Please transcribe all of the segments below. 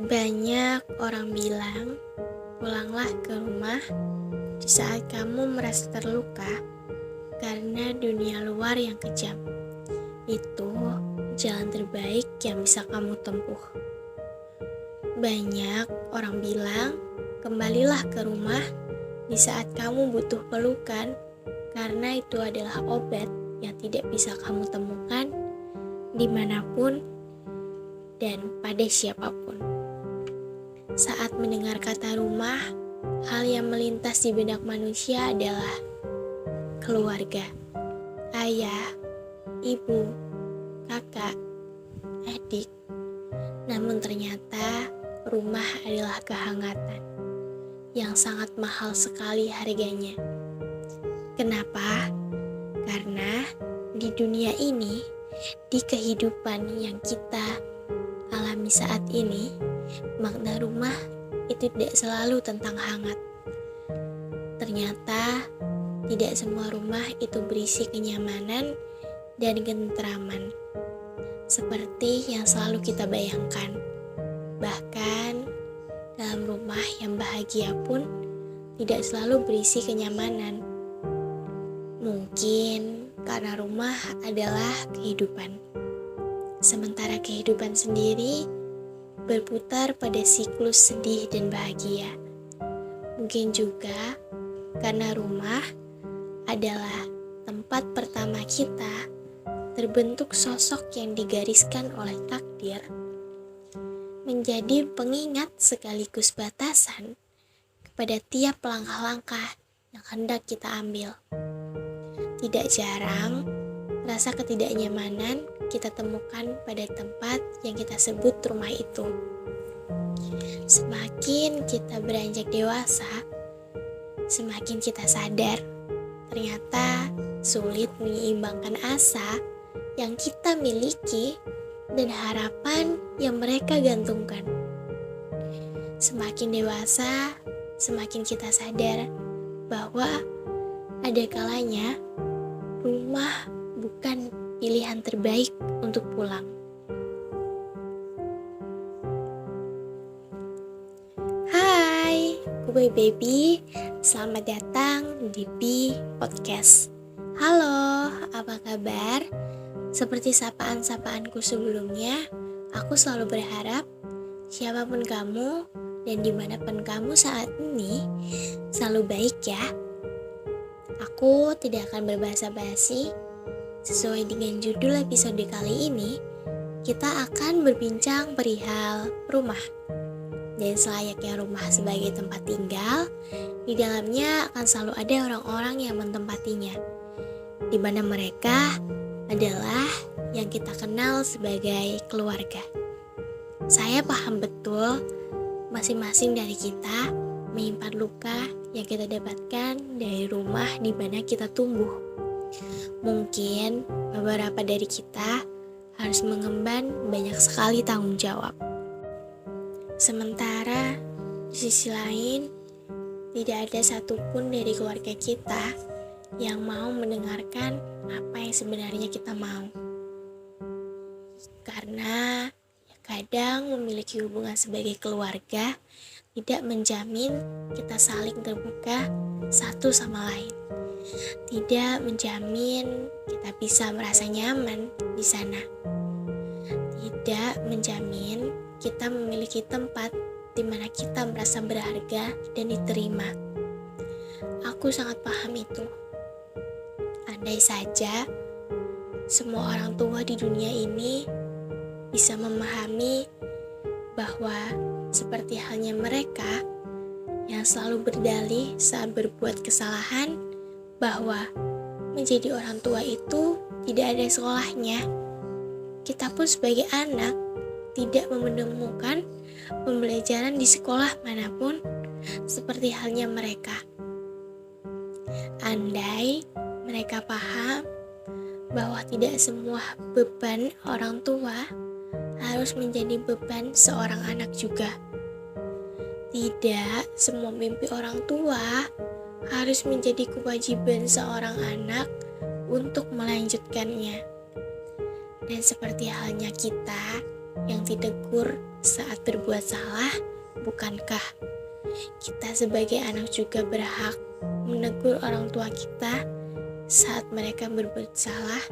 Banyak orang bilang, pulanglah ke rumah di saat kamu merasa terluka karena dunia luar yang kejam. Itu jalan terbaik yang bisa kamu tempuh. Banyak orang bilang, kembalilah ke rumah di saat kamu butuh pelukan karena itu adalah obat yang tidak bisa kamu temukan dimanapun dan pada siapapun. Saat mendengar kata rumah, hal yang melintas di benak manusia adalah keluarga, ayah, ibu, kakak, adik. Namun ternyata rumah adalah kehangatan yang sangat mahal sekali harganya. Kenapa? Karena di dunia ini, di kehidupan yang kita alami saat ini, makna rumah itu tidak selalu tentang hangat. Ternyata tidak semua rumah itu berisi kenyamanan dan ketentraman seperti yang selalu kita bayangkan. Bahkan dalam rumah yang bahagia pun tidak selalu berisi kenyamanan. Mungkin karena rumah adalah kehidupan, sementara kehidupan sendiri berputar pada siklus sedih dan bahagia. Mungkin juga karena rumah adalah tempat pertama kita terbentuk sosok yang digariskan oleh takdir, menjadi pengingat sekaligus batasan kepada tiap langkah-langkah yang hendak kita ambil. Tidak jarang, rasa ketidaknyamanan kita temukan pada tempat yang kita sebut rumah itu. Semakin kita beranjak dewasa, semakin kita sadar ternyata sulit menyeimbangkan asa yang kita miliki dan harapan yang mereka gantungkan. Semakin dewasa, semakin kita sadar bahwa ada kalanya rumah bukan pilihan terbaik untuk pulang. Hai, gue Baby. Selamat datang di B Podcast. Halo, apa kabar? Seperti sapaan-sapaanku sebelumnya, aku selalu berharap siapapun kamu dan dimanapun kamu saat ini selalu baik ya. Aku tidak akan berbahasa basi. Sesuai dengan judul episode kali ini, kita akan berbincang perihal rumah. Dan selayaknya rumah sebagai tempat tinggal, di dalamnya akan selalu ada orang-orang yang menempatinya, di mana mereka adalah yang kita kenal sebagai keluarga. Saya paham betul masing-masing dari kita menyimpan luka yang kita dapatkan dari rumah di mana kita tumbuh. Mungkin beberapa dari kita harus mengemban banyak sekali tanggung jawab. Sementara di sisi lain, tidak ada satupun dari keluarga kita yang mau mendengarkan apa yang sebenarnya kita mau. Karena kadang memiliki hubungan sebagai keluarga tidak menjamin kita saling terbuka satu sama lain. Tidak menjamin kita bisa merasa nyaman di sana. Tidak menjamin kita memiliki tempat di mana kita merasa berharga dan diterima. Aku sangat paham itu. Andai saja semua orang tua di dunia ini bisa memahami bahwa seperti halnya mereka yang selalu berdalih saat berbuat kesalahan bahwa menjadi orang tua itu tidak ada sekolahnya. Kita pun sebagai anak tidak menemukan pembelajaran di sekolah manapun seperti halnya mereka. Andai mereka paham bahwa tidak semua beban orang tua harus menjadi beban seorang anak juga. Tidak semua mimpi orang tua harus menjadi kewajiban seorang anak untuk melanjutkannya. Dan seperti halnya kita yang ditegur saat berbuat salah, bukankah kita sebagai anak juga berhak menegur orang tua kita saat mereka berbuat salah?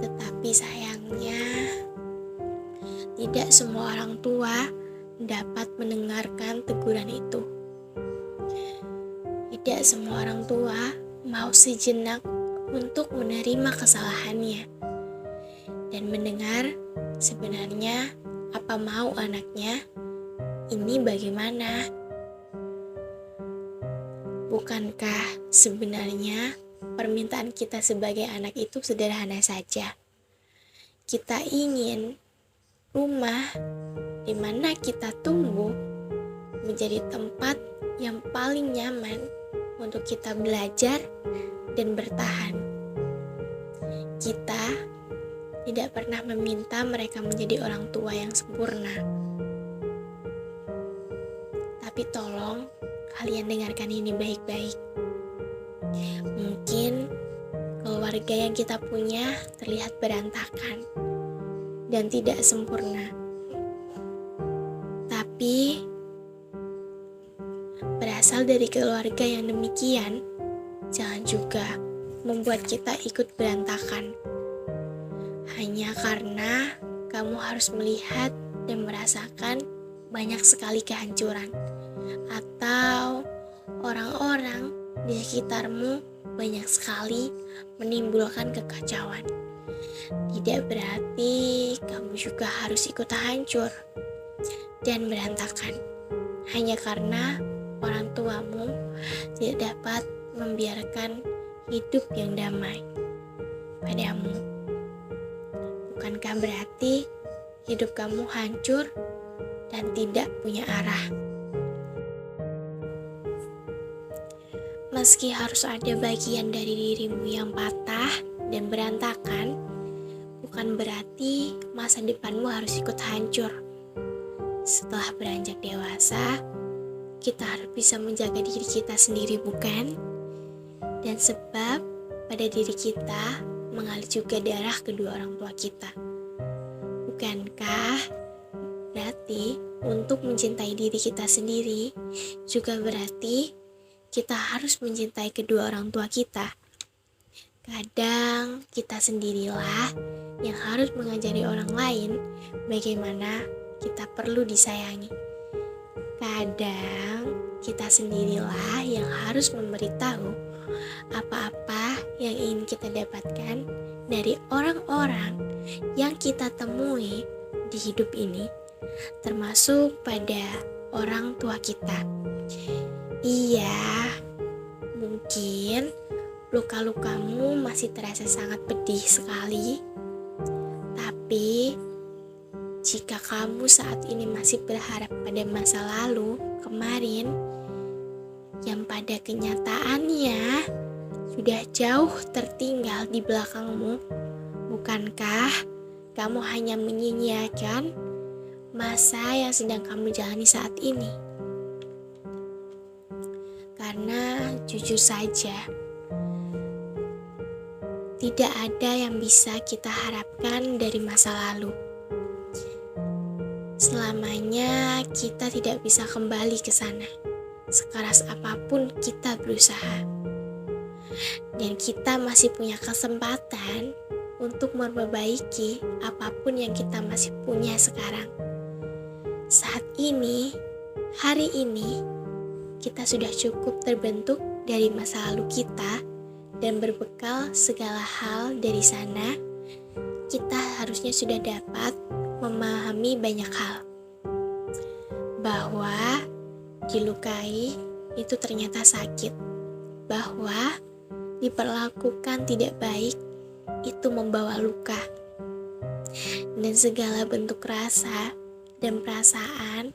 Tetapi sayangnya, tidak semua orang tua dapat mendengarkan teguran itu. Tidak semua orang tua mau sejenak untuk menerima kesalahannya dan mendengar sebenarnya apa mau anaknya ini bagaimana. Bukankah sebenarnya permintaan kita sebagai anak itu sederhana saja? Kita ingin rumah di mana kita tumbuh menjadi tempat yang paling nyaman untuk kita belajar dan bertahan. Kita tidak pernah meminta mereka menjadi orang tua yang sempurna. Tapi tolong kalian dengarkan ini baik-baik. Mungkin keluarga yang kita punya terlihat berantakan dan tidak sempurna. Tapi berasal dari keluarga yang demikian, jangan juga membuat kita ikut berantakan. Hanya karena kamu harus melihat dan merasakan banyak sekali kehancuran, atau orang-orang di sekitarmu banyak sekali menimbulkan kekacauan. Tidak berarti kamu juga harus ikut hancur dan berantakan hanya karena orang tuamu tidak dapat membiarkan hidup yang damai padamu. Bukankah berarti hidup kamu hancur dan tidak punya arah? Meski harus ada bagian dari dirimu yang patah dan berantakan, bukan berarti masa depanmu harus ikut hancur. Setelah beranjak dewasa, kita harus bisa menjaga diri kita sendiri, bukan? Dan sebab pada diri kita mengalir juga darah kedua orang tua kita. Bukankah berarti untuk mencintai diri kita sendiri juga berarti kita harus mencintai kedua orang tua kita? Kadang kita sendirilah yang harus mengajari orang lain bagaimana kita perlu disayangi. Kadang kita sendirilah yang harus memberitahu apa-apa yang ingin kita dapatkan dari orang-orang yang kita temui di hidup ini, termasuk pada orang tua kita. Iya, mungkin luka-lukamu masih terasa sangat pedih sekali, tapi jika kamu saat ini masih berharap pada masa lalu kemarin yang pada kenyataannya sudah jauh tertinggal di belakangmu, bukankah kamu hanya menyia-nyiakan masa yang sedang kamu jalani saat ini? Karena jujur saja, tidak ada yang bisa kita harapkan dari masa lalu. Selamanya kita tidak bisa kembali ke sana, sekeras apapun kita berusaha. Dan kita masih punya kesempatan untuk memperbaiki apapun yang kita masih punya sekarang. Saat ini, hari ini, kita sudah cukup terbentuk dari masa lalu kita, dan berbekal segala hal dari sana, kita harusnya sudah dapat memahami banyak hal. Bahwa dilukai itu ternyata sakit. Bahwa diperlakukan tidak baik itu membawa luka. Dan segala bentuk rasa dan perasaan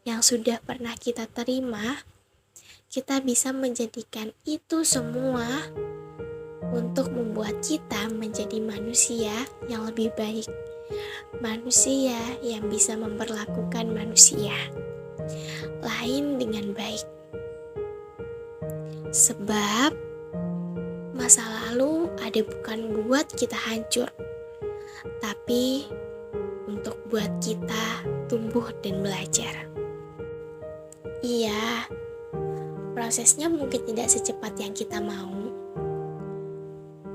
yang sudah pernah kita terima, kita bisa menjadikan itu semua untuk membuat kita menjadi manusia yang lebih baik. Manusia yang bisa memperlakukan manusia lain dengan baik. Sebab masa lalu ada bukan buat kita hancur, tapi untuk buat kita tumbuh dan belajar. Iya, prosesnya mungkin tidak secepat yang kita mau.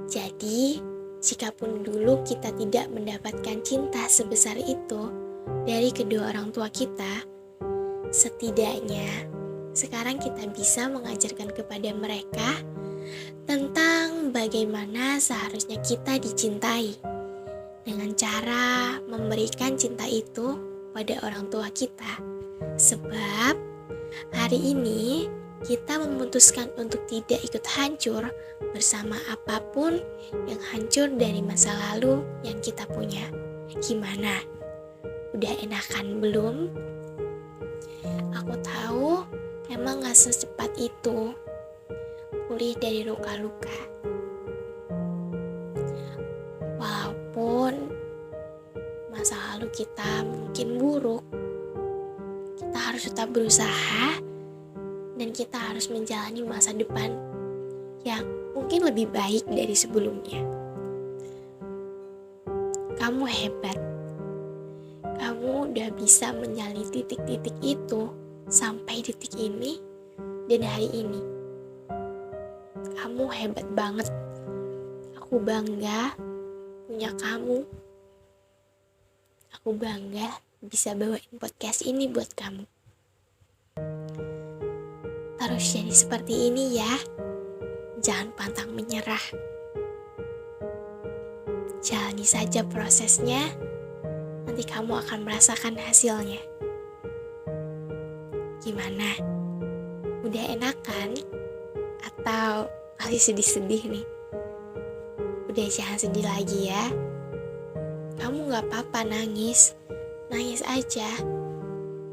Jadi, jikapun dulu kita tidak mendapatkan cinta sebesar itu dari kedua orang tua kita, setidaknya sekarang kita bisa mengajarkan kepada mereka tentang bagaimana seharusnya kita dicintai dengan cara memberikan cinta itu pada orang tua kita. Sebab hari ini kita memutuskan untuk tidak ikut hancur bersama apapun yang hancur dari masa lalu yang kita punya. Gimana? Udah enakan belum? Aku tahu emang gak secepat itu pulih dari luka-luka. Walaupun masa lalu kita mungkin buruk, kita harus tetap berusaha dan kita harus menjalani masa depan yang mungkin lebih baik dari sebelumnya. Kamu hebat. Kamu udah bisa menyalin titik-titik itu sampai detik ini dan hari ini. Kamu hebat banget. Aku bangga punya kamu. Aku bangga bisa bawain podcast ini buat kamu. Terus jadi seperti ini ya. Jangan pantang menyerah. Jalani saja prosesnya. Nanti kamu akan merasakan hasilnya. Gimana? Udah enak kan? Atau masih sedih-sedih nih? Udah jangan sedih lagi ya. Kamu gak apa-apa nangis. Nangis aja.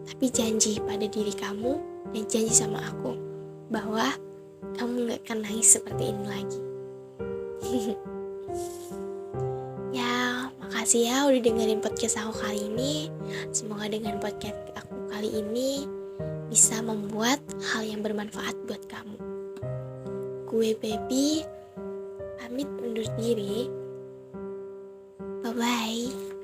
Tapi janji pada diri kamu dan janji sama aku bahwa kamu gak akan nangis seperti ini lagi. Ya, makasih ya udah dengerin podcast aku kali ini. Semoga dengan podcast aku kali ini bisa membuat hal yang bermanfaat buat kamu. Gue Baby pamit undur diri. Bye-bye.